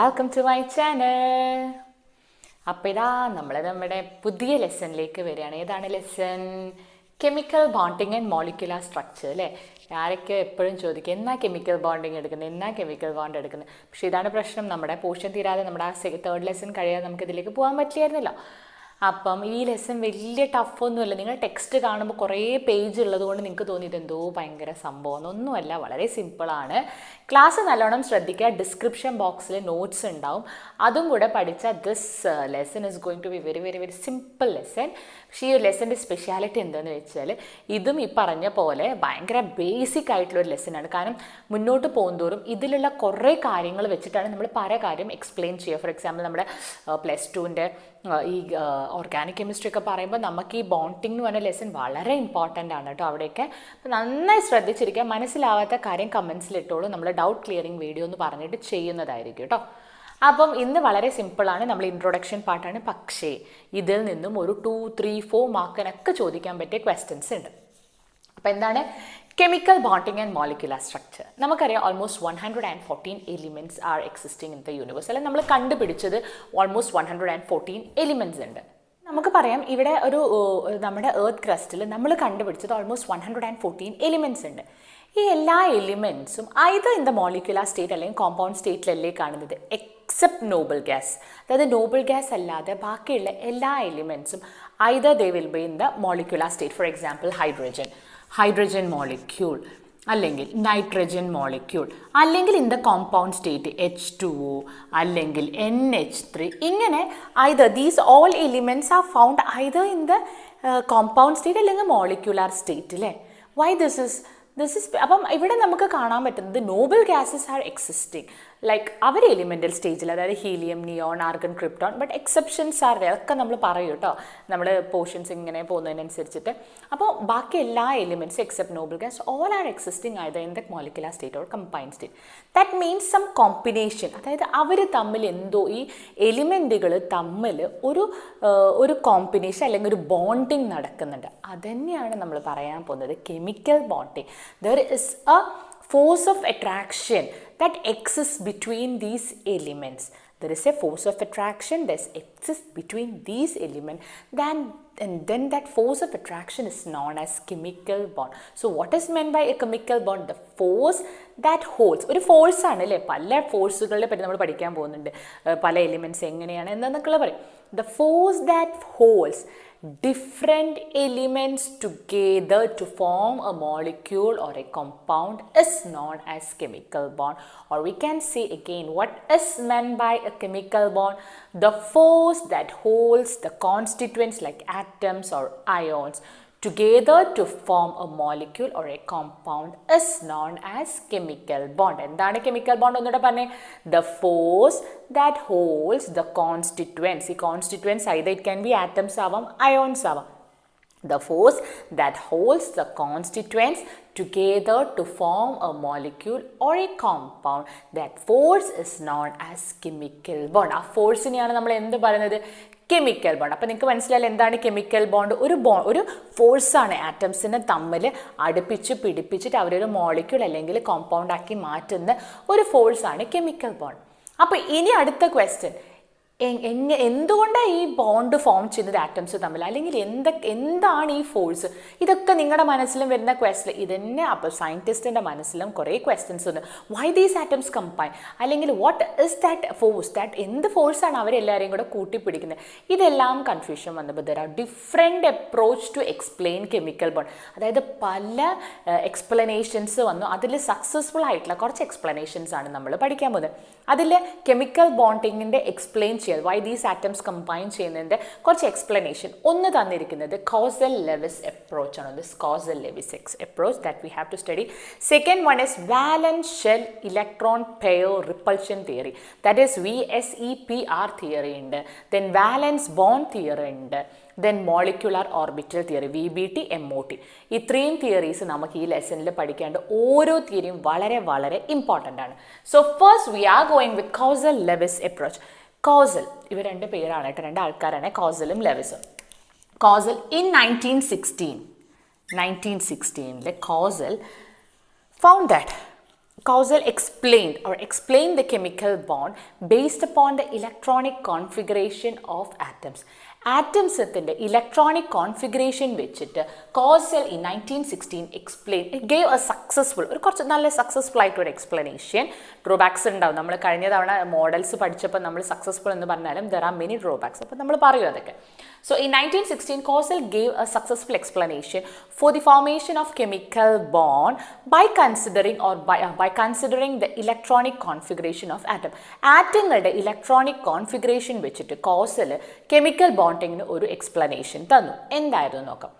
welcome to my channel. അപ്പോൾ ഇതാ നമ്മുടെ പുതിയ ലെസണിലേക്ക് വരികയാണ്. ഏതാണ് lesson? Chemical bonding and molecular structure അല്ലേ? ആരൊക്കെ എപ്പോഴും ചോദിക്കും എന്നാ കെമിക്കൽ ബോണ്ടിങ് എടുക്കുന്നത്, എന്നാ കെമിക്കൽ ബോണ്ട് എടുക്കുന്നത്. പക്ഷേ ഇതാണ് പ്രശ്നം, നമ്മുടെ പോർഷൻ തീരാതെ നമ്മുടെ ആ തേർഡ് ലെസൺ കഴിയാതെ നമുക്ക് ഇതിലേക്ക് പോകാൻ പറ്റിയായിരുന്നല്ലോ. അപ്പം ഈ ലെസൺ വലിയ ടഫൊന്നുമല്ല. നിങ്ങൾ ടെക്സ്റ്റ് കാണുമ്പോൾ കുറേ പേജ് ഉള്ളത് കൊണ്ട് നിങ്ങൾക്ക് തോന്നിയത് എന്തോ ഭയങ്കര സംഭവം ഒന്നുമല്ല, വളരെ സിമ്പിളാണ്. ക്ലാസ് നല്ലോണം ശ്രദ്ധിക്കുക. ഡിസ്ക്രിപ്ഷൻ ബോക്സിൽ നോട്ട്സ് ഉണ്ടാവും, അതും കൂടെ പഠിച്ചാൽ this lesson is going to be very very very simple lesson. പക്ഷേ ഈ ഒരു ലെസൻ്റെ സ്പെഷ്യാലിറ്റി എന്താണെന്ന് വെച്ചാൽ ഇതും ഈ പറഞ്ഞ പോലെ ഭയങ്കര ബേസിക് ആയിട്ടുള്ളൊരു ലെസനാണ്. കാരണം മുന്നോട്ട് പോകുന്തോറും ഇതിലുള്ള കുറേ കാര്യങ്ങൾ വെച്ചിട്ടാണ് നമ്മൾ പല കാര്യം എക്സ്പ്ലെയിൻ ചെയ്യുക. ഫോർ എക്സാമ്പിൾ നമ്മുടെ പ്ലസ് ടുവിൻ്റെ ഈ ഓർഗാനിക് കെമിസ്ട്രി ഒക്കെ പറയുമ്പോൾ നമുക്ക് ഈ ബോണ്ടിങ് എന്ന് പറഞ്ഞ ലെസൺ വളരെ ഇമ്പോർട്ടൻ്റ് ആണ് കേട്ടോ. അവിടെയൊക്കെ അപ്പോൾ നന്നായി ശ്രദ്ധിച്ചിരിക്കുക. മനസ്സിലാവാത്ത കാര്യം കമൻസിലിട്ടോളൂ, നമ്മൾ ഡൗട്ട് ക്ലിയറിങ് വീഡിയോ എന്ന് പറഞ്ഞിട്ട് ചെയ്യുന്നതായിരിക്കും കേട്ടോ. അപ്പം ഇന്ന് വളരെ സിമ്പിളാണ്, നമ്മൾ ഇൻട്രൊഡക്ഷൻ പാർട്ടാണ്. പക്ഷേ ഇതിൽ നിന്നും ഒരു 2, 3, 4 മാർക്കിനൊക്കെ ചോദിക്കാൻ പറ്റിയ ക്വസ്റ്റ്യൻസ് ഉണ്ട്. അപ്പോൾ എന്താണ് chemical bonding and molecular structure? നമുക്കറിയാം almost 114 elements are existing in the universe. അല്ലെങ്കിൽ നമ്മൾ കണ്ടുപിടിച്ചത് ഓൾമോസ്റ്റ് 114 എലിമെൻറ്റ്സ് ഉണ്ട്. നമുക്ക് പറയാം ഇവിടെ ഒരു നമ്മുടെ എർത്ത് ക്രസ്റ്റിൽ നമ്മൾ കണ്ടുപിടിച്ചത് ഓൾമോസ്റ്റ് 114 എലിമെൻറ്റ്സ് ഉണ്ട്. ഈ എല്ലാ എലിമെൻറ്റ്സും either in the molecular state അല്ലെങ്കിൽ കോമ്പൗണ്ട് സ്റ്റേറ്റിലല്ലേ കാണുന്നത്, എക്സെപ്റ്റ് നോബിൾ ഗ്യാസ്. അതായത് നോബിൾ ഗ്യാസ് അല്ലാതെ ബാക്കിയുള്ള എല്ലാ എലിമെൻറ്റ്സും either they will be in the molecular state. For example hydrogen molecule, അല്ലെങ്കിൽ നൈട്രജൻ മോളിക്യൂൾ, അല്ലെങ്കിൽ in the compound state H2O, അല്ലെങ്കിൽ NH3. ഇങ്ങനെ either these all elements are found either in the compound state അല്ലെങ്കിൽ molecular state അല്ലേ. Why this is അപ്പം ഇവിടെ നമുക്ക് കാണാൻ പറ്റുന്നത് noble gases are existing like അവർ എലിമെൻ്റൽ സ്റ്റേജിൽ, അതായത് helium, neon, argon, krypton. But exceptions are ഒക്കെ നമ്മൾ പറയും കേട്ടോ, നമ്മൾ പോർഷൻസ് ഇങ്ങനെ പോകുന്നതിനനുസരിച്ചിട്ട്. അപ്പോൾ ബാക്കി എല്ലാ എലിമെൻറ്റ്സും except noble gas all are existing either in the molecular state or combined state. That means some combination, അതായത് അവർ തമ്മിൽ എന്തോ ഈ എലിമെൻറ്റുകൾ തമ്മിൽ ഒരു കോമ്പിനേഷൻ അല്ലെങ്കിൽ ഒരു ബോണ്ടിങ് നടക്കുന്നുണ്ട്. അതുതന്നെയാണ് നമ്മൾ പറയാൻ പോകുന്നത് chemical bonding. There is a force of attraction that exists between these elements. There is a force of attraction that exists between these elements, and then that force of attraction is known as chemical bond. So what is meant by a chemical bond? The force that holds. ഒരു force ആണ് അല്ലേ, പല ഫോഴ്സുകളെ പറ്റി നമ്മൾ പഠിക്കാൻ പോകുന്നുണ്ട്, പല elements എങ്ങനെയാണ് എന്നൊക്കെയുള്ള പറയും. The force that holds different elements together to form a molecule or a compound is known as chemical bond. Or we can say again, what is meant by a chemical bond? The force that holds the constituents like atoms or ions together to form a molecule or a compound is known as chemical bond. എന്താണ് chemical bond ഒന്നുകൂടെ പറഞ്ഞേ? The force that holds the constituents. ഈ constituents either it can be atoms ആവാം, ions ആവാം. The force that holds the constituents together to form a molecule or a compound, that force is known as chemical bond. ആ ഫോഴ്സിനെയാണ് നമ്മൾ എന്ത് പറയുന്നത്? Chemical bond. അപ്പോൾ നിങ്ങൾക്ക് മനസ്സിലായാലും എന്താണ് കെമിക്കൽ ബോണ്ട്? ഒരു ഫോഴ്സാണ് ആറ്റംസിനെ തമ്മിൽ അടുപ്പിച്ച് പിടിപ്പിച്ചിട്ട് അവരൊരു മോളിക്യൂൾ അല്ലെങ്കിൽ കോമ്പൗണ്ട് ആക്കി മാറ്റുന്ന ഒരു ഫോഴ്സാണ് കെമിക്കൽ ബോണ്ട്. അപ്പോൾ ഇനി അടുത്ത ക്വസ്റ്റ്യൻ, എന്തുകൊണ്ടാണ് ഈ ബോണ്ട് ഫോം ചെയ്യുന്നത് ആറ്റംസ് തമ്മിൽ, അല്ലെങ്കിൽ എന്താണ് ഈ ഫോഴ്സ്? ഇതൊക്കെ നിങ്ങളുടെ മനസ്സിലും വരുന്ന ക്വസ്റ്റ്യൻ ഇതന്നെ. അപ്പോൾ സയൻറ്റിസ്റ്റിൻ്റെ മനസ്സിലും കുറേ ക്വസ്റ്റ്യൻസ് ഉണ്ട്. വൈ ദീസ് ആറ്റംസ് കമ്പൈൻ, അല്ലെങ്കിൽ വാട്ട് ഇസ് ദാറ്റ് ഫോഴ്സ്, എന്ത് ഫോഴ്സാണ് അവരെല്ലാവരെയും കൂടെ കൂട്ടിപ്പിടിക്കുന്നത്? ഇതെല്ലാം കൺഫ്യൂഷൻ വന്നപ്പോൾ there are different approach to explain chemical bond. അതായത് പല എക്സ്പ്ലനേഷൻസ് വന്നു. അതിൽ സക്സസ്ഫുൾ ആയിട്ടുള്ള കുറച്ച് എക്സ്പ്ലനേഷൻസ് ആണ് നമ്മൾ പഠിക്കാൻ പോകുന്നത്. അതിൽ കെമിക്കൽ ബോണ്ടിങ്ങിൻ്റെ explain why these atoms combine ചെയ്യുന്നതിൻ്റെ കുറച്ച് എക്സ്പ്ലനേഷൻ ഒന്ന് തന്നിരിക്കുന്നത് Kossel-Lewis approach ആണ്. This Kossel-Lewis approach that we have to study. Second one is Valence-Shell Electron-Pair repulsion theory, that is VSEPR theory ഉണ്ട്. Then valence bond theory ഉണ്ട്. Then molecular orbital theory, VBT, MOT. ഇത്രയും theories നമുക്ക് ഈ ലെസണിൽ പഠിക്കേണ്ട ഓരോ തിയറിയും വളരെ വളരെ ഇമ്പോർട്ടൻ്റ് ആണ്. So first we are going with Kossel-Lewis approach. Kossel, ഇവർ രണ്ട് പേരാണ് കേട്ടോ, രണ്ട് ആൾക്കാരാണ്, കോസലും ലെവിസും. Kossel in 1916 Kossel found that Kossel explained the chemical bond based upon the electronic configuration of atoms. Atoms electronic configuration വെച്ചിട്ട് Kossel in 1916 gave a successful ആയിട്ടുള്ള explanation. Drawbacks ഉണ്ടാവും. നമ്മൾ കഴിഞ്ഞ തവണ മോഡൽസ് പഠിച്ചപ്പോൾ നമ്മൾ സക്സസ്ഫുൾ എന്ന് പറഞ്ഞാലും there are many drawbacks. അപ്പോൾ നമ്മൾ പറയും അതൊക്കെ. So in 1916, Kossel gave a successful explanation for the formation of chemical bond by considering the electronic configuration of atom. ആറ്റങ്ങളുടെ ഇലക്ട്രോണിക് കോൺഫിഗറേഷൻ വെച്ചിട്ട് Kossel chemical bonding ഒരു explanation തന്നു. എന്തായിരുന്നു നോക്കാം.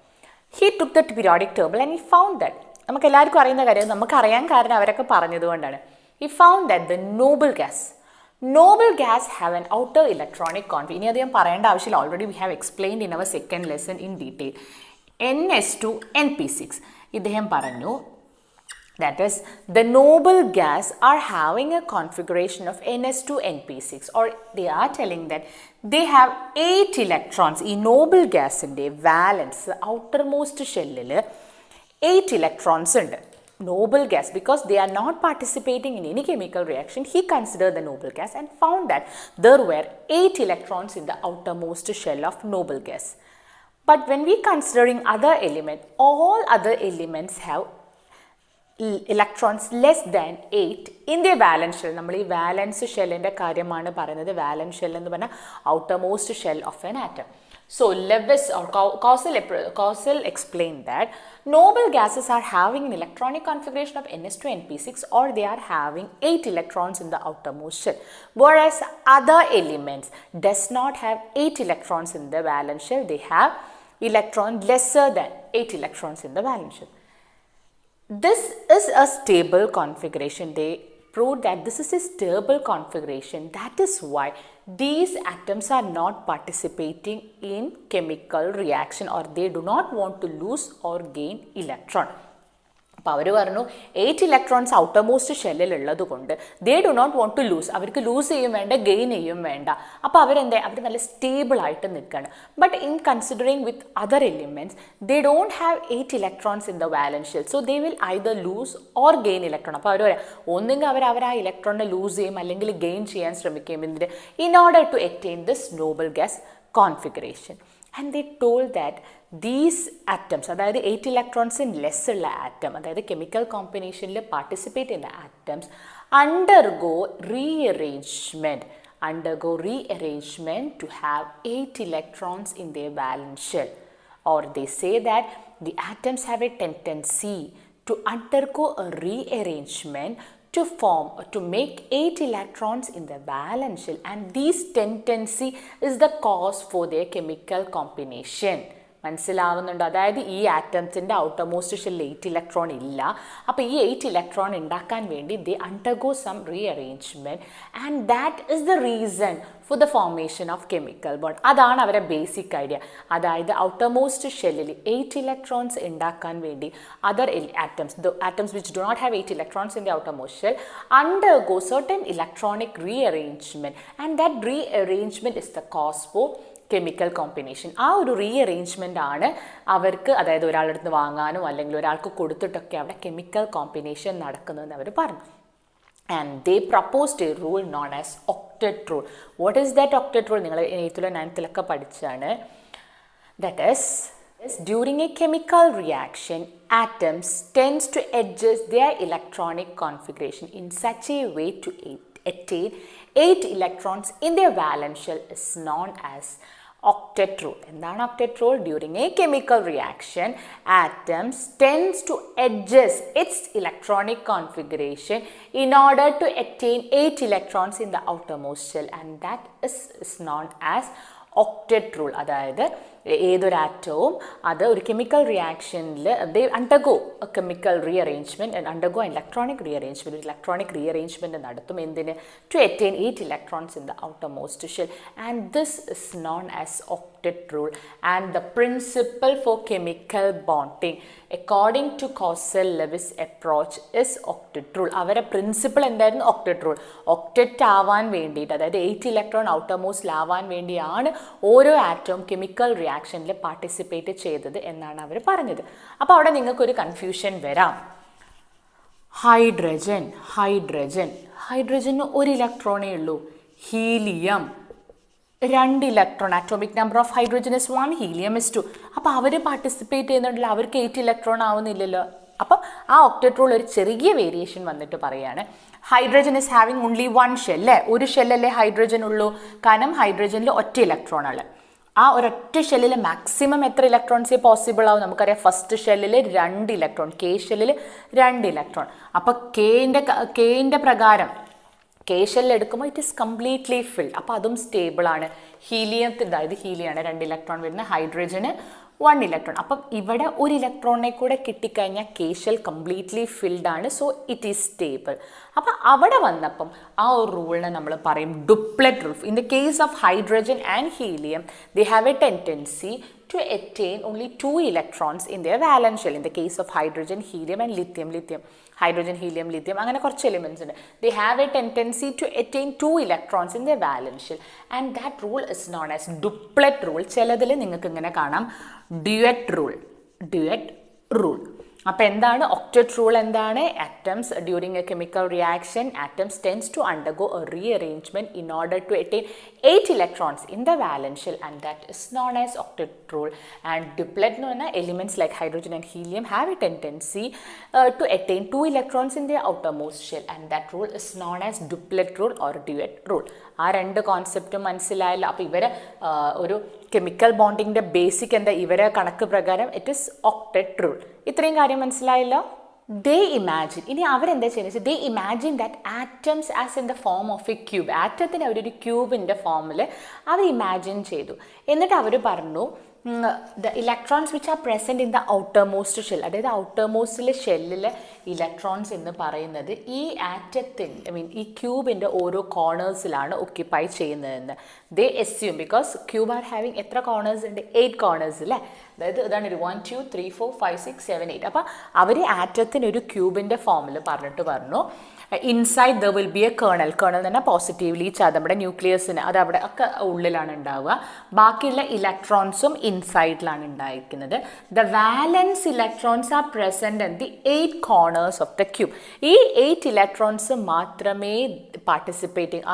He took the periodic table and he found that നമുക്ക് എല്ലാവർക്കും അറിയുന്ന കാര്യം നമുക്ക് അറിയാൻ കാരണം അവരൊക്കെ പറഞ്ഞതുകൊണ്ടാണ്. He found that the noble gas have an outer electronic configuration. ഇനി അധികം പറയേണ്ട ആവശ്യമില്ല. Already we have explained in our second lesson in detail. NS2 NP6 ഇദ്ദേഹം പറഞ്ഞു that is the noble gas are having a configuration of NS2 NP6, or they are telling that they have 8 electrons. ഈ noble gas ന്റെ valence outermost shell 8 electrons ഉണ്ട്. Noble gas, because they are not participating in any chemical reaction, he considered the noble gas and found that there were 8 electrons in the outermost shell of noble gas. But when we considering other elements, all other elements have electrons less than 8 in their valence shell. നമ്മൾ ഈ valence shell ന്റെ കാര്യമാണ് പറയുന്നത്. valence shell എന്ന് പറഞ്ഞാൽ outermost shell of an atom. So Lewis or Kossel explained that noble gases are having an electronic configuration of NS2 NP6, or they are having 8 electrons in the outermost shell, whereas other elements does not have 8 electrons in the valence shell. They have electrons lesser than 8 electrons in the valence shell. This is a stable configuration. They proved that this is a stable configuration. That is why these atoms are not participating in chemical reaction, or they do not want to lose or gain electron. അപ്പോൾ അവർ പറഞ്ഞു 8 electrons outermost ഷെല്ലിൽ ഉള്ളത് കൊണ്ട് they do not want to lose. അവർക്ക് lose ചെയ്യും വേണ്ട, gain ചെയ്യും വേണ്ട. അപ്പോൾ അവർ നല്ല സ്റ്റേബിൾ ആയിട്ട് നിൽക്കുകയാണ്. But in considering with other elements they don't have 8 electrons in the valence shell. So they will either lose or gain electron. അപ്പോൾ അവർ പറയാം ഒന്നുകിൽ അവർ ആ ഇലക്ട്രോണിനെ ലൂസ് ചെയ്യും അല്ലെങ്കിൽ ഗെയിൻ ചെയ്യാൻ ശ്രമിക്കും. എന്തിന്? In order to attain this noble gas configuration. And they told that these atoms, അതായത് 8 electrons in less ഉള്ള atom, അതായത് chemical combination participate in the atoms, undergo rearrangement to have 8 electrons in their valence shell. Or they say that the atoms have a tendency to undergo a rearrangement to make 8 electrons in the valence shell, and this tendency is the cause for their chemical combination. മനസ്സിലാവുന്നുണ്ടോ? അതായത് ഈ ആറ്റംസിൻ്റെ outermost ഷെല്ലിൽ 8 electron ഇല്ല. അപ്പോൾ ഈ 8 electron ഉണ്ടാക്കാൻ വേണ്ടി they undergo some rearrangement, and that is the reason for the formation of chemical bond. അതാണ് അവരുടെ ബേസിക് ഐഡിയ. അതായത് ഔട്ടർമോസ്റ്റ് ഷെല്ലിൽ 8 ഇലക്ട്രോൺസ് ഉണ്ടാക്കാൻ വേണ്ടി other atoms which do not have 8 electrons in the outermost shell undergo certain electronic rearrangement, and that rearrangement is the cause for chemical combination. ആ ഒരു rearrangement ആണ് അവർക്ക്, അതായത് ഒരാളുടെ അടുത്ത് വാങ്ങാനോ അല്ലെങ്കിൽ ഒരാൾക്ക് കൊടുത്തിട്ടൊക്കെ അവിടെ കെമിക്കൽ കോമ്പിനേഷൻ നടക്കുന്നതെന്ന് അവർ പറഞ്ഞു. And they proposed a rule known as Octet Rule. What is that Octet Rule? നിങ്ങൾ 8th 9th പഠിച്ചാണ്. That is, during a chemical reaction, atoms tends to adjust their electronic configuration in such a way to attain 8 electrons in their valence shell is known as Octet Rule. എന്താണ് Octet Rule? During a chemical reaction, atoms tends to adjust its electronic configuration in order to attain 8 electrons in the outermost shell, and that is known as Octet Rule. അതായത് ഏതൊരു ആറ്റവും അത് ഒരു chemical റിയാക്ഷനിൽ they undergo chemical rearrangement and undergo electronic rearrangement നടത്തും. എന്തിന്? To attain 8 electrons in the outermost shell, and this is known as Octet Rule. And the principle for chemical bonding according to Kossel-Lewis approach is Octet Rule. അവരുടെ principle എന്തായിരുന്നു? Octet Rule. ഒക്ടെറ്റ് ആവാൻ വേണ്ടിയിട്ട്, അതായത് 8 electron ഔട്ടർമോസ്റ്റിൽ ആവാൻ വേണ്ടിയാണ് ഓരോ ആറ്റവും chemical റിയാക്ഷനിൽ participate ചെയ്തത് എന്നാണ് അവർ പറഞ്ഞത്. അപ്പോൾ അവിടെ നിങ്ങൾക്കൊരു കൺഫ്യൂഷൻ വരാം. ഹൈഡ്രജന് ഒരു ഇലക്ട്രോണേ ഉള്ളൂ. Helium 2 electron. Atomic number of hydrogen is 1, helium is 2. അപ്പോൾ അവർ പാർട്ടിസിപ്പേറ്റ് ചെയ്യുന്നുണ്ടല്ലോ, അവർക്ക് 8 ഇലക്ട്രോൺ ആവുന്നില്ലല്ലോ. അപ്പം ആ ഒക്ടറ്റ് റൂൾ ഒരു ചെറിയ വേരിയേഷൻ വന്നിട്ട് പറയാണ്, hydrogen is having only 1 shell അല്ലേ, ഒരു ഷെല്ലല്ലേ ഹൈഡ്രജൻ ഉള്ളൂ, കാരണം ഹൈഡ്രജനിൽ ഒറ്റ ഇലക്ട്രോൺ ആണ്. ആ ഒരൊറ്റ ഷെല്ലിൽ മാക്സിമം എത്ര ഇലക്ട്രോൺസേ പോസിബിൾ ആവും? നമുക്കറിയാം ഫസ്റ്റ് ഷെല്ലിൽ 2 ഇലക്ട്രോൺ, കെ ഷെല്ലിൽ 2 ഇലക്ട്രോൺ. അപ്പോൾ കെൻ്റെ പ്രകാരം കെ ഷെല്ലിൽ എടുക്കുമ്പോൾ ഇറ്റ് ഈസ് കംപ്ലീറ്റ്ലി ഫിൽഡ്. അപ്പോൾ അതും സ്റ്റേബിളാണ്. ഹീലിയത്തിൻ്റെ, അതായത് ഹീലിയാണ് 2 ഇലക്ട്രോൺ വരുന്നത്, ഹൈഡ്രജന് 1 ഇലക്ട്രോൺ. അപ്പം ഇവിടെ ഒരു ഇലക്ട്രോണിനെ കൂടെ കിട്ടിക്കഴിഞ്ഞാൽ കെ ഷെൽ കംപ്ലീറ്റ്ലി ഫിൽഡ് ആണ്. So it is stable. അപ്പം അവിടെ വന്നപ്പം ആ ഒരു റൂളിനെ നമ്മൾ പറയും duplet rule. In the case of hydrogen and helium they have a tendency to attain only 2 electrons in their valence shell. In the case of hydrogen, helium and lithium, hydrogen, helium, lithium, അങ്ങനെ കുറച്ച് elements ഉണ്ട്. They have a tendency to attain 2 electrons in their valence shell, and that rule is known as duplet rule. ചിലതിൽ നിങ്ങൾക്ക് ഇങ്ങനെ കാണാം duet rule. അപ്പോൾ എന്താണ് octet rule? എന്താണ്? Atoms during a chemical reaction, atoms tends to undergo a rearrangement in order to attain 8 electrons in the valence shell, and that is known as octet rule. And duplet എന്ന് പറഞ്ഞാൽ elements like hydrogen and helium have a tendency to attain 2 electrons in the outermost shell, and that rule is known as duplet rule or duet rule. ആ 2 കോൺസെപ്റ്റും മനസ്സിലായല്ലോ. അപ്പോൾ ഇവരെ ഒരു chemical ബോണ്ടിങ്ങിൻ്റെ basic എന്താ? ഇവരെ കണക്ക് പ്രകാരം ഇറ്റ് ഇസ് ഒക്ടറ്റ് റൂൾ. ഇത്രയും കാര്യം മനസ്സിലായല്ലോ. ദേ ഇമാജിൻ, ഇനി അവരെന്താ ചെയ്യുന്നത്? They imagine that atoms as in the form of a cube. ആറ്റത്തിന് അവരൊരു ക്യൂബിൻ്റെ ഫോമിൽ അവർ ഇമാജിൻ ചെയ്തു. എന്നിട്ട് അവർ പറഞ്ഞു the electrons which are present in the outermost shell, അതായത് ഔട്ടർമോസ്റ്റിലെ ഷെല്ലിലെ ഇലക്ട്രോൺസ് എന്ന് പറയുന്നത് ഈ ആറ്റത്തിൻ്റെ ഈ ക്യൂബിൻ്റെ ഓരോ കോർണേഴ്സിലാണ് ഒക്യുപ്പൈ ചെയ്യുന്നതെന്ന് they assume. Because cube are having എത്ര കോർണേഴ്സ് ഉണ്ട്? 8 കോർണേഴ്സ് അല്ലേ? അതായത് ഇതാണ് ഒരു 1 2 3 4 5 6 7 8. അപ്പോൾ അവർ ആറ്റത്തിനൊരു ക്യൂബിൻ്റെ ഫോമിൽ പറഞ്ഞു inside the will be A kernel. Kernel എന്ന് പറഞ്ഞാൽ പോസിറ്റീവ്ലി ചാർജ്, നമ്മുടെ ന്യൂക്ലിയസിന് അത് അവിടെ ഒക്കെ ഉള്ളിലാണ് ഉണ്ടാവുക. ബാക്കിയുള്ള ഇലക്ട്രോൺസും ഇൻസൈഡിലാണ് ഉണ്ടായിരിക്കുന്നത്. The valence electrons are present in the 8 corners of the cube. ഈ 8 ഇലക്ട്രോൺസ് മാത്രമേ participating,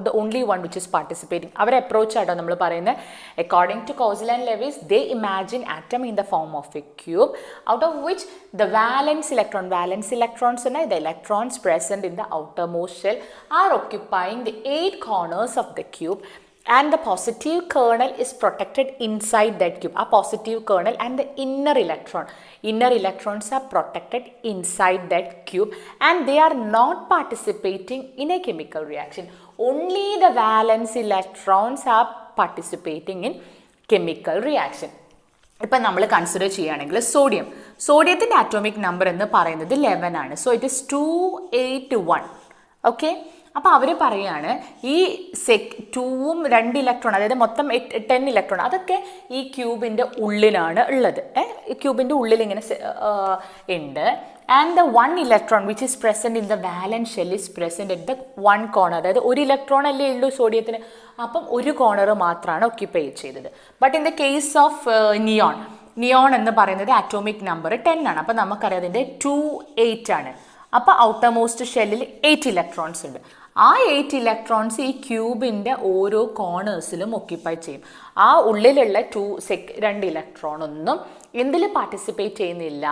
the only one which is participating. അവരെ അപ്രോച്ച് ആട്ടോ നമ്മൾ പറയുന്നത്. According to Kossel and Lewis, they imagine atom in the form of a cube, out of which the valence electrons and the electrons present in the outermost shell are occupying the 8 corners of the cube, and the positive kernel is protected inside that cube. A positive kernel and the inner electrons are protected inside that cube, and they are not participating in a chemical reaction. Only the valence electrons are participating in chemical reaction. ഇപ്പം നമ്മൾ consider ചെയ്യുകയാണെങ്കിൽ സോഡിയത്തിൻ്റെ atomic number എന്ന് പറയുന്നത് 11 ആണ്. So it is 281. Okay, അപ്പോൾ അവർ പറയുകയാണ് ഈ 2ഉം 2 electron, അതായത് മൊത്തം 10 ഇലക്ട്രോൺ, അതൊക്കെ ഈ ക്യൂബിൻ്റെ ഉള്ളിലാണ് ഉള്ളത്. ക്യൂബിൻ്റെ ഉള്ളിൽ ഇങ്ങനെ ഉണ്ട്. And the 1 electron which is present in the valence shell is present at the 1 corner. അതായത് ഒരു ഇലക്ട്രോൺ അല്ലേ ഉള്ളൂ സോഡിയത്തിന്, അപ്പം ഒരു കോർണർ മാത്രമാണ് ഒക്യുപ്പൈ ചെയ്തത്. But in the case of neon എന്ന് പറയുന്നത് അറ്റോമിക് നമ്പർ 10 ആണ്. അപ്പം നമുക്കറിയാം അതിൻ്റെ 28 ആണ്. അപ്പോൾ ഔട്ടർമോസ്റ്റ് ഷെല്ലിൽ 8 ഇലക്ട്രോൺസ് ഉണ്ട്. ആ 8 ഇലക്ട്രോൺസ് ഈ ക്യൂബിൻ്റെ ഓരോ കോർണേഴ്സിലും ഒക്യുപ്പൈ ചെയ്യും. ആ ഉള്ളിലുള്ള 2 ഇലക്ട്രോൺ ഒന്നും എന്തിൽ പാർട്ടിസിപ്പേറ്റ് ചെയ്യുന്നില്ല?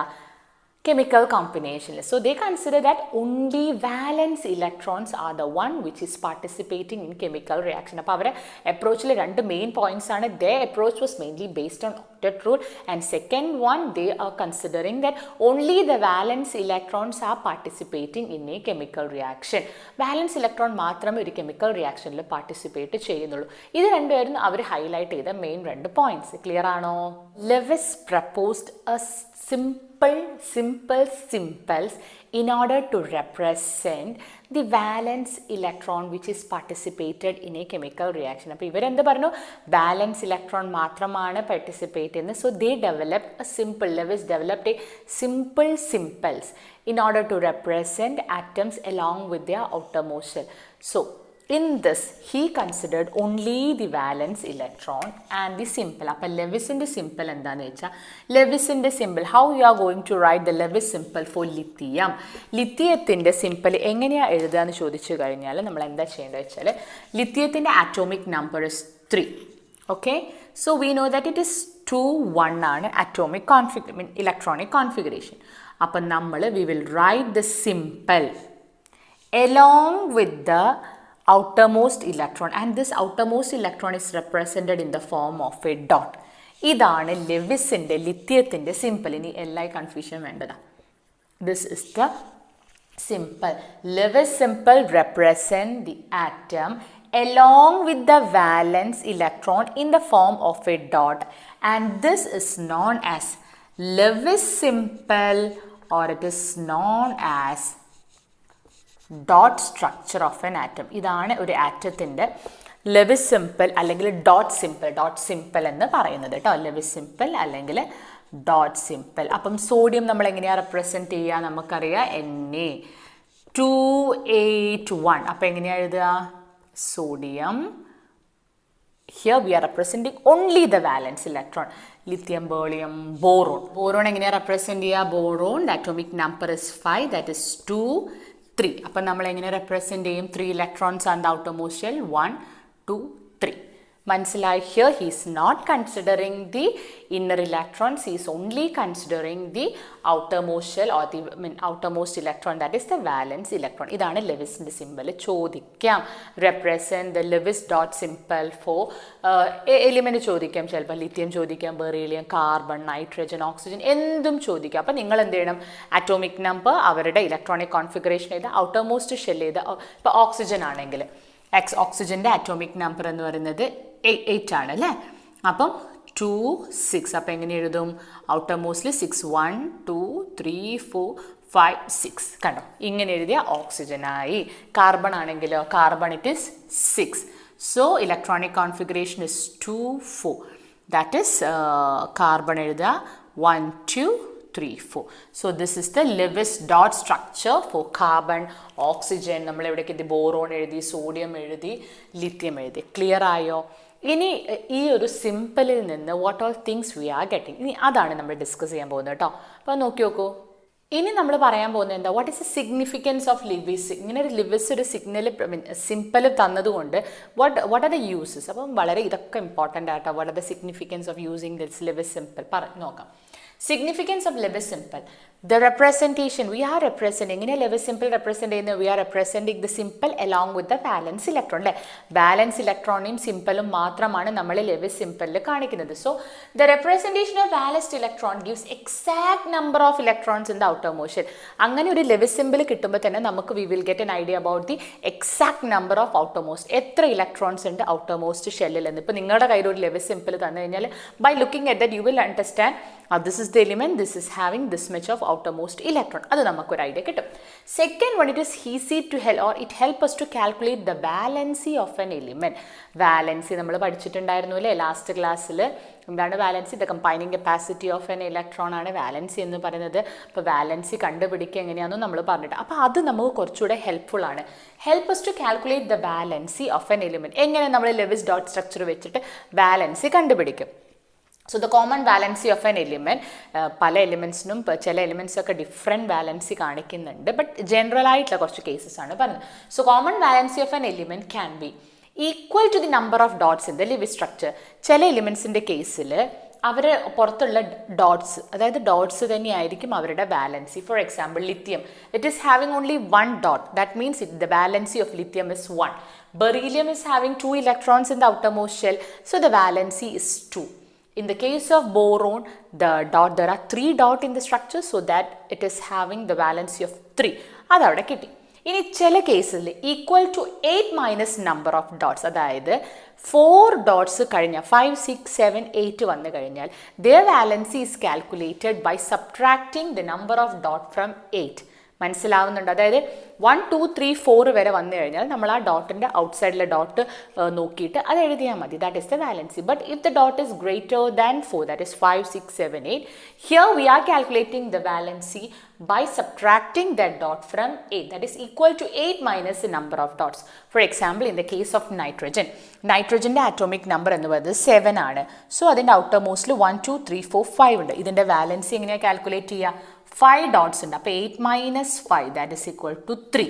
chemical combination. So they consider that only valence electrons are the one which is participating in chemical reaction. അപ്പോൾ അവരെ അപ്രോച്ചിൽ 2 മെയിൻ പോയിന്റ്സ് ആണ്. Their approach was mainly based on octet rule, and second one they are considering that only the valence electrons are participating in a chemical reaction. Valence electron മാത്രമേ ഒരു chemical reactionൽ participate ചെയ്യുന്നുള്ളൂ. ഇത് രണ്ടുപേരും അവർ highlight ചെയ്ത main 2 points. Clear ആണോ? Lewis proposed a simples in order to represent the valence electron which is participated in a chemical reaction. അപ്പോൾ ഇവരെന്ത് പറഞ്ഞു? വാലൻസ് ഇലക്ട്രോൺ മാത്രമാണ് പാർട്ടിസിപ്പേറ്റ് ചെയ്യുന്നത്. So they developed a simple, Lewis developed a simples in order to represent atoms along with their outermost shell. So In this, he considered only the valence electron and the simple. അപ്പോൾ ലെവിസിൻ്റെ simple എന്താണെന്ന് വെച്ചാൽ ലെവിസിൻ്റെ simple how you are going to write the Lewis simple for lithium. ലിത്തിയത്തിൻ്റെ simple എങ്ങനെയാണ് എഴുതുക എന്ന് ചോദിച്ചു കഴിഞ്ഞാൽ നമ്മൾ എന്താ ചെയ്യേണ്ടത് വെച്ചാൽ ലിത്തിയത്തിൻ്റെ atomic number is 3. Okay, so we know that it is 2 1 ആണ് ആറ്റോമിക് ഇലക്ട്രോണിക് കോൺഫിഗറേഷൻ. അപ്പം നമ്മൾ we will write the simple along with the outermost electron, and this outermost electron is represented in the form of a dot. ഇതാണ് ലെവിസിൻ്റെ ലിത്തിയത്തിൻ്റെ simple. ഇനി എല്ലാ confusion വേണ്ടതാ. This is the simple. Lewis simple represent the atom along with the valence electron in the form of a dot, and this is known as Lewis simple, or it is known as dot structure of an atom. ഇതാണ് ഒരു ആറ്റത്തിൻ്റെ Lewis simple അല്ലെങ്കിൽ dot simple എന്ന് പറയുന്നത് കേട്ടോ. Lewis simple അല്ലെങ്കിൽ dot simple. അപ്പം sodium നമ്മൾ എങ്ങനെയാണ് റെപ്രസെൻറ്റ് ചെയ്യുക? നമുക്കറിയാം Na281. അപ്പം എങ്ങനെയാണ് എഴുതുക? Sodium. Here we are representing only the valence electron. Lithium, beryllium, boron. Boron എങ്ങനെയാണ് റെപ്രസെൻറ്റ് ചെയ്യുക? Boron, the atomic number is 5, that is 2 3. അപ്പം നമ്മൾ എങ്ങനെ റെപ്രസെൻറ്റ് ചെയ്യും? 3 ഇലക്ട്രോൺസ് ആൻഡ് ഔട്ടർമോസ്റ്റ് ഷെൽ 1 2 3. മനസ്സിലായി? Here he is not considering the inner electrons, he is only considering the outermost shell or the outermost electron, that is the valence electron. ഇതാണ് ലെവിസിൻ്റെ simple. ചോദിക്കാം represent the Lewis dot simple for element ചോദിക്കാം, ചിലപ്പോൾ lithium ചോദിക്കാം, beryllium, carbon, nitrogen, oxygen, എന്തും ചോദിക്കാം. അപ്പം നിങ്ങൾ എന്ത് ചെയ്യണം? ആറ്റോമിക് നമ്പർ, അവരുടെ ഇലക്ട്രോണിക് കോൺഫിഗറേഷൻ ചെയ്ത് ഔട്ടർമോസ്റ്റ് ഷെൽ ചെയ്ത്, ഇപ്പോൾ ഓക്സിജൻ ആണെങ്കിൽ ഓക്സിജൻ്റെ ആറ്റോമിക് നമ്പർ എന്ന് പറയുന്നത് 8 ആണ് അല്ലേ? അപ്പം 2 6. അപ്പം എങ്ങനെ എഴുതും? ഔട്ടർമോസ്റ്റിൽ 6 1 2 3 4 5 6. കണ്ടോ? ഇങ്ങനെ എഴുതിയ ഓക്സിജനായി. കാർബൺ ആണെങ്കിലോ? Carbon it is 6. So electronic configuration is 2 4. That is carbon എഴുതുക 1 2 3 4. So this is the Lewis dot structure for carbon, oxygen. നമ്മൾ എവിടേക്ക് എത്തി? ബോറോൺ എഴുതി, സോഡിയം എഴുതി, ലിത്യം എഴുതി. ക്ലിയർ ആയോ? ഇനി ഈ ഒരു സിമ്പിളിൽ നിന്ന് what all things we are getting, ഇനി അതാണ് നമ്മൾ ഡിസ്കസ് ചെയ്യാൻ പോകുന്നത് കേട്ടോ. അപ്പോൾ നോക്കി നോക്കൂ. ഇനി നമ്മൾ പറയാൻ പോകുന്നത് എന്താ? What is the significance of Lewis? ഇങ്ങനെ ഒരു ലിവിസ് ഒരു സിമ്പിൾ തന്നതുകൊണ്ട് വാട്ട് ആർ ദ യൂസസ്? അപ്പം വളരെ ഇതൊക്കെ ഇമ്പോർട്ടൻ്റ് ആയിട്ടോ. What are the significance of using this Lewis simple നോക്കാം. Significance of Lewis simple. The representation, we are representing, in a Lewis simple representing, we are representing the simple along with the valence electron. Valence electron in simple മാത്രമാണ് നമ്മൾ Lewis simple കാണിക്കുന്നത്. So the representation of valence electron gives exact number of electrons in the outermost shell. അങ്ങനെ ഒരു Lewis symbol കിട്ടുമ്പോൾ തന്നെ നമുക്ക് we will get an idea about the exact number of outermost, എത്ര electrons ഉണ്ട് outermost ഷെല്ലിൽ എന്ന്. ഇപ്പോൾ നിങ്ങളുടെ കയ്യിൽ ഒരു Lewis symbol തന്നു കഴിഞ്ഞാൽ by looking at that you will understand this is the element, this is having this much of outermost electron. അത് നമുക്കൊരു ഐഡിയ കിട്ടും. Second one, it is easy to help, or it help us to calculate the valency of an element. Valency നമ്മൾ പഠിച്ചിട്ടുണ്ടായിരുന്നു അല്ലേ last ക്ലാസ്സിൽ. എന്താണ് valency? The combining capacity of an electron ആണ് valency എന്ന് പറയുന്നത്. അപ്പോൾ വാലൻസി കണ്ടുപിടിക്കുക എങ്ങനെയാണെന്ന് നമ്മൾ പറഞ്ഞിട്ട്, അപ്പോൾ അത് നമുക്ക് കുറച്ചുകൂടെ ഹെൽപ്ഫുൾ ആണ്. Help us to calculate the valency of an element. എങ്ങനെ നമ്മൾ ലെവിസ് ഡോട്ട് സ്ട്രക്ചർ വെച്ചിട്ട് വാലൻസി കണ്ടുപിടിക്കും? So the common valency of an element, പല എലിമെൻസിനും ചില എലിമെൻറ്റ്സൊക്കെ ഡിഫറെൻറ്റ് വാലൻസി കാണിക്കുന്നുണ്ട്, ബട്ട് ജനറൽ ആയിട്ടുള്ള കുറച്ച് കേസസ് ആണ് പറഞ്ഞത്. So common valency of an element can be equal to the number of dots in the Lewis structure. ചില എലിമെൻസിൻ്റെ കേസിൽ അവർ പുറത്തുള്ള ഡോട്ട്സ്, അതായത് ഡോട്ട്സ് തന്നെയായിരിക്കും അവരുടെ valency. For example lithium, it is having only 1 dot, that means the valency of lithium is 1. Beryllium is having 2 electrons in the outermost shell, so the valency is 2. In the case of boron, there are 3 dots in the structure, so that it is having the valency of 3. അതവിടെ കിട്ടി. ഇനി ചില കേസിൽ equal to 8 minus number of dots, അതായത് 4 dots കഴിഞ്ഞാൽ 5 6 7 8 വന്നു കഴിഞ്ഞാൽ their valency is calculated by subtracting the number of dot from 8. മനസ്സിലാവുന്നുണ്ട്? അതായത് 1 2 3 4 വരെ വന്നു കഴിഞ്ഞാൽ നമ്മൾ ആ ഡോട്ടിൻ്റെ ഔട്ട്സൈഡിലെ ഡോട്ട് നോക്കിയിട്ട് അത് എഴുതിയാൽ മതി. That is the valency. But if the dot is greater than 4, that is 5 6 7 8, here we are calculating the valency by subtracting that dot from 8, that is equal to 8 minus the number of dots. For example, in the case of nitrogen, nitrogen's atomic number എന്ന് പറയുന്നത് 7 ആണ്. So അതിൻ്റെ ഔട്ടർമോസ്റ്റിൽ 1 2 3 4 5 ഉണ്ട്. ഇതിൻ്റെ valency എങ്ങനെയാണ് calculate ചെയ്യുക? 5 dots ഉണ്ട്. അപ്പോൾ 8 minus 5, that is equal to 3.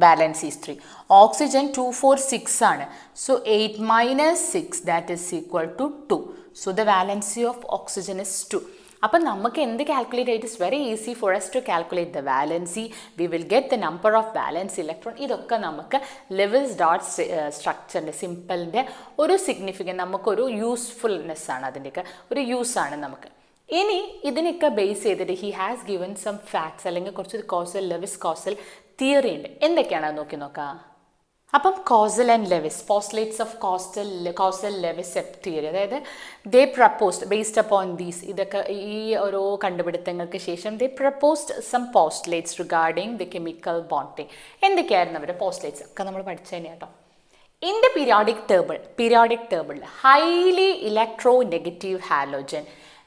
Valence is 3. Oxygen 2 4 6 ആണ്. So 8 minus 6, that is equal to 2. So the valency of oxygen is 2. അപ്പം നമുക്ക് എന്ത് calculate? It is very easy for us to calculate the valency. We will get the number of valence electron. ഇതൊക്കെ നമുക്ക് Lewis dot സ്ട്രക്ചറിൻ്റെ സിമ്പിളിൻ്റെ ഒരു significant, നമുക്കൊരു usefulness ആണ്, അതിൻ്റെയൊക്കെ ഒരു യൂസാണ് നമുക്ക്. ഇനി ഇതിനൊക്കെ ബേസ് ചെയ്തിട്ട് he has given some facts, അല്ലെങ്കിൽ കുറച്ച് Kossel-Lewis Kossel തിയറി ഉണ്ട്. എന്തൊക്കെയാണ് അത് നോക്കാം. അപ്പം Kossel and Lewis, Postulates of Kossel-Lewis theory, അതായത് they proposed based upon these, ഇതൊക്കെ ഈ ഓരോ കണ്ടുപിടുത്തങ്ങൾക്ക് ശേഷം they proposed some postulates regarding the chemical bonding. എന്തൊക്കെയായിരുന്നു അവരുടെ പോസ്റ്റുലേറ്റ്സ് ഒക്കെ നമ്മൾ പഠിച്ചു തന്നെ കേട്ടോ. In the periodic table highly electronegative halogen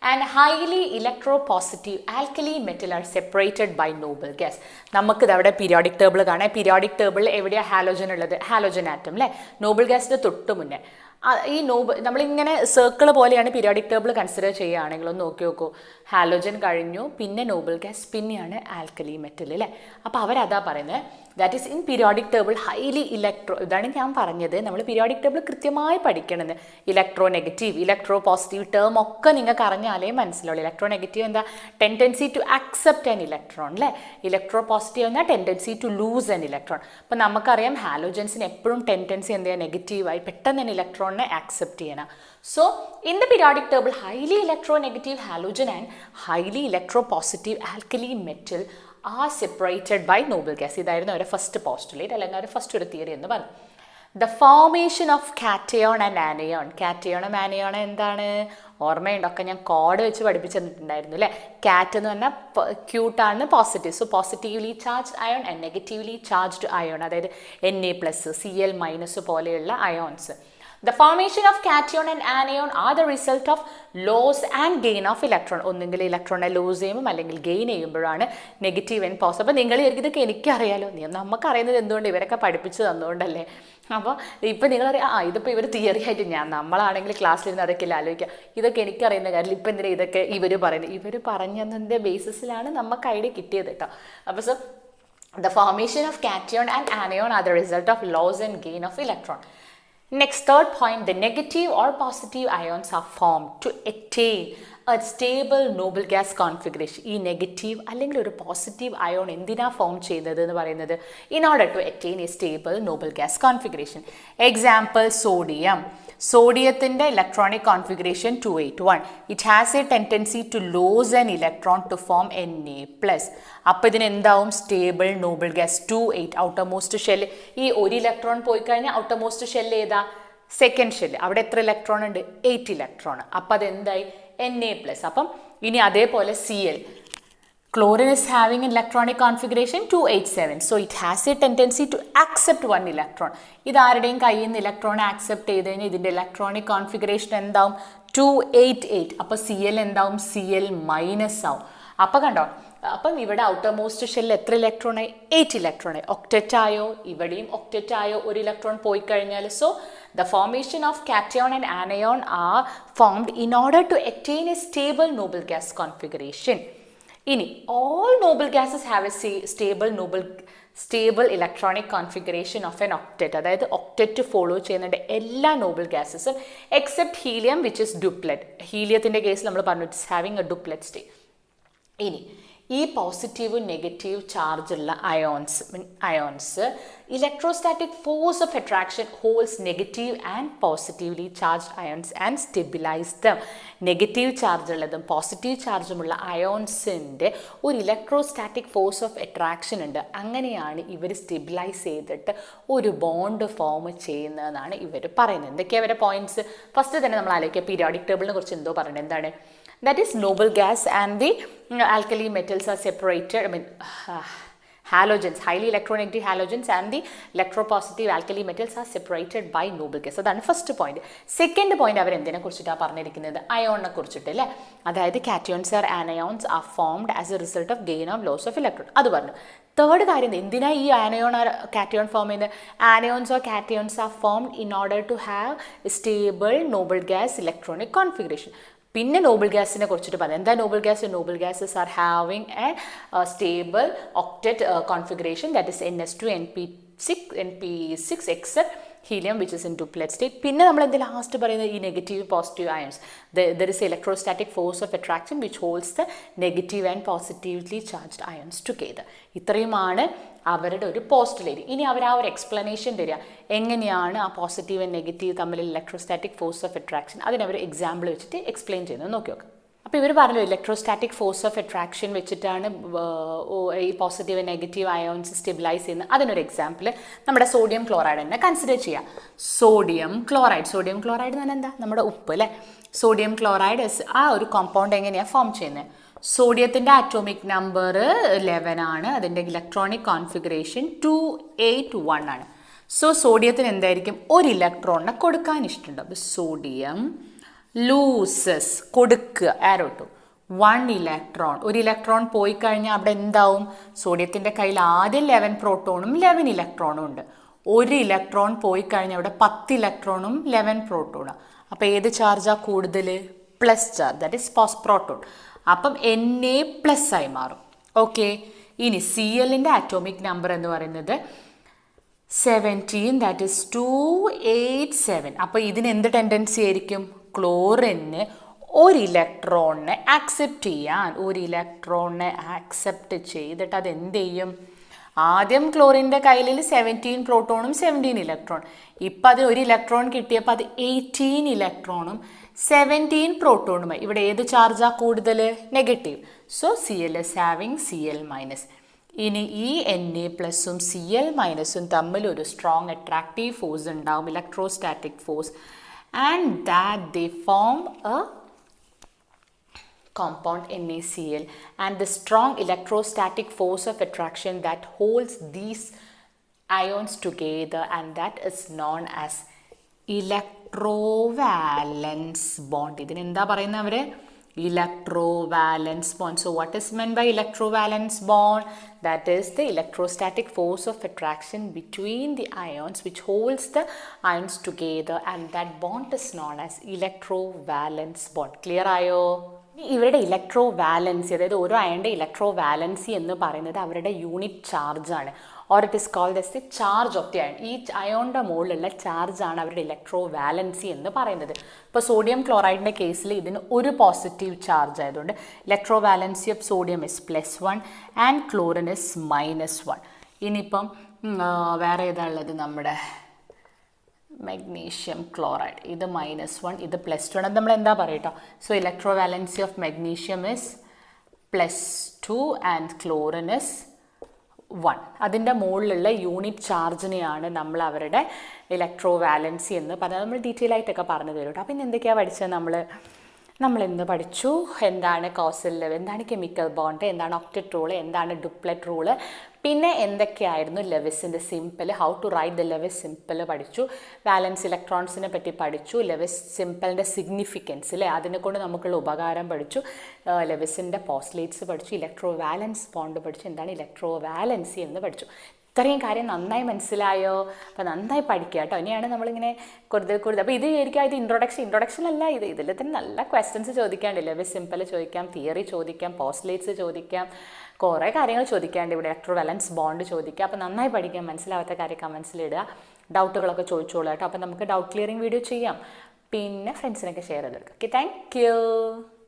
and highly electropositive alkali metal are separated by noble gas. നമുക്കിത് അവിടെ പീരിയോഡിക് ടേബിൾ കാണാം. പീരിയോഡിക് ടേബിളിൽ എവിടെയാണ് ഹാലോജൻ ഉള്ളത്? ഹാലോജൻ ആറ്റം അല്ലേ? നോബിൾ ഗ്യാസിൻ്റെ തൊട്ട് മുന്നേ ഈ നമ്മളിങ്ങനെ സർക്കിൾ പോലെയാണ് പീരിയോഡിക് ടേബിൾ കൺസിഡർ ചെയ്യുകയാണെങ്കിൽ ഒന്ന് നോക്കി നോക്കൂ. ഹാലോജൻ കഴിഞ്ഞു, പിന്നെ നോബിൾ ഗ്യാസ്, പിന്നെയാണ് ആൽക്കലി മെറ്റൽ അല്ലേ? അപ്പോൾ അവരതാ പറയുന്നത്. That is in periodic table highly ഇതാണ് ഞാൻ പറഞ്ഞത്. നമ്മൾ പീരിയോഡിക് ടേബിൾ കൃത്യമായി പഠിക്കണമെന്ന്. Electronegative, electropositive term ഒക്കെ നിങ്ങൾക്ക് അറിഞ്ഞാലേ മനസ്സിലാവുള്ളൂ. ഇലക്ട്രോ നെഗറ്റീവ് എന്താ? Tendency to accept an electron അല്ലേ? ഇലക്ട്രോ പോസിറ്റീവ് എന്നാൽ tendency to lose an electron. അപ്പം നമുക്കറിയാം ഹാലോജൻസിന് എപ്പോഴും ടെൻഡൻസി എന്താ? നെഗറ്റീവായി പെട്ടെന്ന് തന്നെ ഇലക്ട്രോണിനെ ആക്സെപ്റ്റ് ചെയ്യണം. So, in the periodic table, highly electronegative halogen and highly electropositive alkali metal are separated by noble gas. ഇതായിരുന്നു അവരുടെ ഫസ്റ്റ് പോസ്റ്റുലേറ്റ്, അല്ലെങ്കിൽ അവരുടെ ഫസ്റ്റ് ഒരു തിയറി എന്ന് പറഞ്ഞു. The formation of cation and anion. കാറ്റയോണും ആനയോണും എന്താണ്? ഓർമ്മയുണ്ടൊക്കെ ഞാൻ കോഡ് വെച്ച് പഠിപ്പിച്ചു തന്നിട്ടുണ്ടായിരുന്നു അല്ലേ? കാറ്റ് എന്ന് പറഞ്ഞാൽ ക്യൂട്ടാണ് positive. So positively charge ion and negatively charged ion, അതായത് Na+, Cl- പോലെയുള്ള ions. The formation of cation and anion are the result of loss and gain of electron. ഒന്നെങ്കിൽ ഇലക്ട്രോണെ ലൂസ് ചെയ്യുമ്പോൾ അല്ലെങ്കിൽ ഗെയിൻ ചെയ്യുമ്പോഴാണ് നെഗറ്റീവ് ആൻഡ് പോസിറ്റീവ്. അപ്പോൾ നിങ്ങൾ ഇതൊക്കെ എനിക്കറിയാലോ, നമുക്കറിയുന്നത് എന്തുകൊണ്ട്? ഇവരൊക്കെ പഠിപ്പിച്ച് തന്നുകൊണ്ടല്ലേ. അപ്പോൾ ഇപ്പം നിങ്ങളറിയാം, ഇതിപ്പോൾ ഇവർ തിയറി ആയിട്ട് നമ്മളാണെങ്കിൽ ക്ലാസ്സിലിരുന്ന് അതൊക്കെ ആലോചിക്കുക, ഇതൊക്കെ എനിക്കറിയുന്ന കാര്യം ഇപ്പം എന്തിനാ ഇതൊക്കെ ഇവർ പറയുന്നത്? ഇവർ പറഞ്ഞതിൻ്റെ ബേസിസിലാണ് നമുക്ക് ഐഡിയ കിട്ടിയത് കേട്ടോ. അപ്പോൾ so the formation of cation and anion are the result of loss and gain of electron. Next, third point, the negative or positive ions are formed to attain a stable noble gas configuration. ഈ negative അല്ലെങ്കിൽ ഒരു positive ion എന്തിനാ form ചെയ്യുന്നത് എന്ന് പറയുന്നത്? in order to attain a stable noble gas configuration. Example, sodium. സോഡിയത്തിൻ്റെ electronic configuration 281. It has a tendency to lose an electron to form Na+. അപ്പോൾ ഇതിന് എന്താവും? Stable noble gas 28. Outermost shell, ഈ ഒരു ഇലക്ട്രോൺ പോയി കഴിഞ്ഞാൽ ഔട്ടർമോസ്റ്റ് ഷെൽ ഏതാ? Second shell. അവിടെ എത്ര ഇലക്ട്രോൺ ഉണ്ട്? 8 ഇലക്ട്രോൺ. അപ്പം അതെന്തായി? Na+. അപ്പം ഇനി അതേപോലെ Cl. Chlorine is having an electronic configuration 287. So it has a tendency to accept one electron. ഇതാരുടെയും കയ്യിൽ നിന്ന് ഇലക്ട്രോൺ ആക്സെപ്റ്റ് ചെയ്ത് കഴിഞ്ഞാൽ ഇതിൻ്റെ ഇലക്ട്രോണിക് കോൺഫിഗറേഷൻ എന്താവും? 288. അപ്പോൾ Cl എന്താവും? Cl- ആവും. അപ്പോൾ കണ്ടോ, അപ്പം ഇവിടെ ഔട്ടർമോസ്റ്റ് ഷെല്ലിൽ എത്ര ഇലക്ട്രോണായി? 8 ഇലക്ട്രോണായി. ഒക്റ്ററ്റ് ആയോ? ഇവിടെയും ഒക്റ്ററ്റ് ആയോ? ഒരു ഇലക്ട്രോൺ പോയി കഴിഞ്ഞാൽ. So the formation of cation and anion are formed in order to attain a stable noble gas configuration. ഇനി all noble gases have a stable electronic configuration of an octet. അതായത് octet follow ചെയ്യുന്നുണ്ട് എല്ലാ noble ഗ്യാസസും except helium which is duplet. ഹീലിയത്തിൻ്റെ കേസിൽ നമ്മൾ പറഞ്ഞു it's having a duplet state. ഇനി ഈ പോസിറ്റീവ് നെഗറ്റീവ് ചാർജുള്ള ions electrostatic force of attraction holds negative and positively charged ions and stabilise them. Negative ചാർജുള്ളതും പോസിറ്റീവ് ചാർജുമുള്ള അയോൺസിൻ്റെ ഒരു ഇലക്ട്രോസ്റ്റാറ്റിക് ഫോഴ്സ് ഓഫ് അട്രാക്ഷൻ ഉണ്ട്. അങ്ങനെയാണ് ഇവർ സ്റ്റെബിലൈസ് ചെയ്തിട്ട് ഒരു ബോണ്ട് ഫോം ചെയ്യുന്നതെന്നാണ് ഇവർ പറയുന്നത്. എന്തൊക്കെയാണ് അവരുടെ പോയിന്റ്സ്? ഫസ്റ്റ് തന്നെ നമ്മൾ ആലോചിക്കുക, പീരിയോഡിക് ടേബിളിനെ കുറിച്ച് എന്തോ പറയുന്നത്. എന്താണ്? That is noble gas and the alkali metals are separated, halogens, highly electronegative halogens and the electropositive alkali metals are separated by noble gas. അതാണ് ഫസ്റ്റ് പോയിന്റ്. സെക്കൻഡ് പോയിന്റ് അവർ എന്തിനെ കുറിച്ചിട്ടാണ് പറഞ്ഞിരിക്കുന്നത്? അയോണിനെ കുറിച്ചിട്ട് അല്ലേ. അതായത് cations are anions are formed as a result of gain of loss of electron. അത് പറഞ്ഞു. തേർഡ് കാര്യം, എന്തിനാ ഈ ആനയോൺ കാറ്റയോൺ ഫോം ചെയ്യുന്നത്? Anions or cations are formed in order to have stable noble gas electronic configuration. പിന്നെ noble ഗ്യാസിനെ കുറിച്ചിട്ട് പറയാം. എന്താ noble gas? Noble gases are having a stable octet configuration, that is NS2 NP6 except helium which is in duplet state. പിന്നെ നമ്മൾ എന്ത് last പറയുന്നത്? ഈ negative positive ions. There is electrostatic force of attraction which holds the negative and positively charged ions together. ഇത്രയുമാണ് അവരുടെ ഒരു postulate. ഇനി അവർ ആ ഒരു എക്സ്പ്ലനേഷൻ തരിക, എങ്ങനെയാണ് ആ പോസിറ്റീവ് ആൻഡ് നെഗറ്റീവ് തമ്മിൽ ഇലക്ട്രോസ്റ്റാറ്റിക് ഫോഴ്സ് ഓഫ് അട്രാക്ഷൻ, അതിനവർ എക്സാമ്പിൾ വെച്ചിട്ട് എക്സ്പ്ലെയിൻ ചെയ്യുന്നത് നോക്കി നോക്കാം. അപ്പോൾ ഇവർ പറഞ്ഞു ഇലക്ട്രോസ്റ്റാറ്റിക് ഫോഴ്സ് ഓഫ് അട്രാക്ഷൻ വെച്ചിട്ടാണ് ഈ പോസിറ്റീവ് നെഗറ്റീവ് അയോൺസ് സ്റ്റെബിലൈസ് ചെയ്യുന്നത്. അതിനൊരു എക്സാമ്പിൾ നമ്മുടെ സോഡിയം ക്ലോറൈഡ് തന്നെ കൺസിഡർ ചെയ്യാം. സോഡിയം ക്ലോറൈഡ് എന്ന് പറഞ്ഞാൽ എന്താ? നമ്മുടെ ഉപ്പ് അല്ലേ. സോഡിയം ക്ലോറൈഡ് ആ ഒരു കോമ്പൗണ്ട് എങ്ങനെയാണ് ഫോം ചെയ്യുന്നത്? സോഡിയത്തിൻ്റെ ആറ്റോമിക് നമ്പർ 11 ആണ്. അതിൻ്റെ ഇലക്ട്രോണിക് കോൺഫിഗറേഷൻ 281 ആണ്. സോ സോഡിയത്തിന് എന്തായിരിക്കും? ഒരു ഇലക്ട്രോണിനെ കൊടുക്കാൻ ഇഷ്ടമുണ്ട്. സോഡിയം ലൂസസ്, കൊടുക്കുക, ആരോ ടു 1 ഇലക്ട്രോൺ. ഒരു ഇലക്ട്രോൺ പോയി കഴിഞ്ഞാൽ അവിടെ എന്താവും? സോഡിയത്തിൻ്റെ കയ്യിൽ ആദ്യം 11 പ്രോട്ടോണും 11 ഇലക്ട്രോണും ഉണ്ട്. ഒരു ഇലക്ട്രോൺ പോയി കഴിഞ്ഞാൽ അവിടെ 10 ഇലക്ട്രോണും 11 പ്രോട്ടോണും. അപ്പോൾ ഏത് ചാർജാണ് കൂടുതൽ? Plus charge, that is proton. അപ്പം Na+ ആയി മാറും. ഓക്കെ. ഇനി Clൻ്റെ ആറ്റോമിക് നമ്പർ എന്ന് പറയുന്നത് 17, ദാറ്റ് ഇസ് 287. അപ്പോൾ ഇതിന് എന്ത് ടെൻഡൻസി ആയിരിക്കും? ക്ലോറിന് ഒരു ഇലക്ട്രോണിനെ ആക്സെപ്റ്റ് ചെയ്തിട്ട് അത് എന്ത് ചെയ്യും? ആദ്യം ക്ലോറിൻ്റെ കയ്യിൽ 17 പ്രോട്ടോണും 17 ഇലക്ട്രോൺ. ഇപ്പം അത് ഒരു ഇലക്ട്രോൺ കിട്ടിയപ്പോൾ അത് 18 ഇലക്ട്രോണും 17 പ്രോട്ടോണുമായി. ഇവിടെ ഏത് ചാർജാണ് കൂടുതൽ? Negative. So Cl is having Cl-. ഇനി ഈ Na+ഉം Cl- തമ്മിൽ ഒരു സ്ട്രോങ് അട്രാക്റ്റീവ് ഫോഴ്സ് ഉണ്ടാവും, electrostatic force, and that they form a compound NaCl, and the strong electrostatic force of attraction that holds these ions together, and that is known as electrovalence bond. ഇതിന് എന്താ പറയുന്നത് അവർ? electrovalence bond. So what is meant by electrovalence bond? That is the electrostatic force of attraction between the ions which holds the ions together, and that bond is known as electrovalence bond. Clear ആയോ? ഇവരുടെ ഇലക്ട്രോവാലൻസി, അതായത് ഓരോ അയണിൻ്റെ ഇലക്ട്രോവാലൻസി എന്ന് പറയുന്നത് അവരുടെ unit ചാർജാണ്. or it is called as the charge of the ion. ഈ അയോണിൻ്റെ മുകളിലുള്ള ചാർജാണ് അവരുടെ ഇലക്ട്രോവാലൻസി എന്ന് പറയുന്നത്. ഇപ്പോൾ സോഡിയം ക്ലോറൈഡിൻ്റെ കേസിൽ ഇതിന് ഒരു പോസിറ്റീവ് ചാർജ് ആയതുകൊണ്ട് electrovalency of sodium is +1 and chlorine is -1. ഇനിയിപ്പം വേറെ ഏതാ ഉള്ളത്? നമ്മുടെ മെഗ്നീഷ്യം ക്ലോറൈഡ്, ഇത് -1, ഇത് +2. അത് നമ്മൾ എന്താ പറയട്ടോ? So electrovalency of magnesium is +2 and chlorine is 1. അതിൻ്റെ മുകളിലുള്ള യൂണിറ്റ് ചാർജിനെയാണ് നമ്മൾ അവരുടെ ഇലക്ട്രോവാലൻസി എന്ന് പറഞ്ഞാൽ നമ്മൾ ഡീറ്റെയിൽ ആയിട്ടൊക്കെ പറഞ്ഞു തരും കേട്ടോ. അപ്പോൾ ഇന്ന് എന്തൊക്കെയാണ് പഠിച്ചത്? നമ്മളെന്ത് പഠിച്ചു? എന്താണ് Kossel-Lewis, എന്താണ് കെമിക്കൽ ബോണ്ട്, എന്താണ് ഒക്ടറ്റ് റൂൾ, എന്താണ് ഡുപ്ലെറ്റ് റൂള്, പിന്നെ എന്തൊക്കെയായിരുന്നു ലെവിസിൻ്റെ symbol, how to write the Lewis symbol പഠിച്ചു, വാലൻസ് ഇലക്ട്രോൺസിനെ പറ്റി പഠിച്ചു, ലെവിസ് സിമ്പിളിൻ്റെ സിഗ്നിഫിക്കൻസ് അല്ലേ, അതിനെക്കൊണ്ട് നമുക്കുള്ള ഉപകാരം പഠിച്ചു, ലെവിസിൻ്റെ പോസ്റ്റ്ലേറ്റ്സ് പഠിച്ചു, ഇലക്ട്രോ വാലൻസ് ബോണ്ട് പഠിച്ചു, എന്താണ് ഇലക്ട്രോ വാലൻസി എന്ന് പഠിച്ചു. ഇത്രയും കാര്യം നന്നായി മനസ്സിലായോ? അപ്പോൾ നന്നായി പഠിക്കുക കേട്ടോ. ഇനിയാണ് നമ്മളിങ്ങനെ കൂടുതൽ. അപ്പോൾ ഇത് ശരിക്കും ഇത് ഇൻട്രൊഡക്ഷനല്ല, ഇതിൽ തന്നെ നല്ല ക്വസ്റ്റ്യൻസ് ചോദിക്കാണ്ട്. ലെവിസ് സിമ്പിൾ ചോദിക്കാം, തിയറി ചോദിക്കാം, പോസ്റ്റ്ലേറ്റ്സ് ചോദിക്കാം, കുറേ കാര്യങ്ങൾ ചോദിക്കാണ്ട്. ഇവിടെ ഇലക്ട്രോ വാലൻസ് ബോണ്ട് ചോദിക്കുക. അപ്പോൾ നന്നായി പഠിക്കാം. മനസ്സിലാവാത്ത കാര്യം കമൻസിലിടുക, ഡൗട്ടുകളൊക്കെ ചോദിച്ചോളൂ കേട്ടോ. അപ്പോൾ നമുക്ക് ഡൗട്ട് ക്ലിയറിംഗ് വീഡിയോ ചെയ്യാം, പിന്നെ ഫ്രണ്ട്സിനൊക്കെ ഷെയർ ചെയ്തെടുക്കാം. Okay, thank you.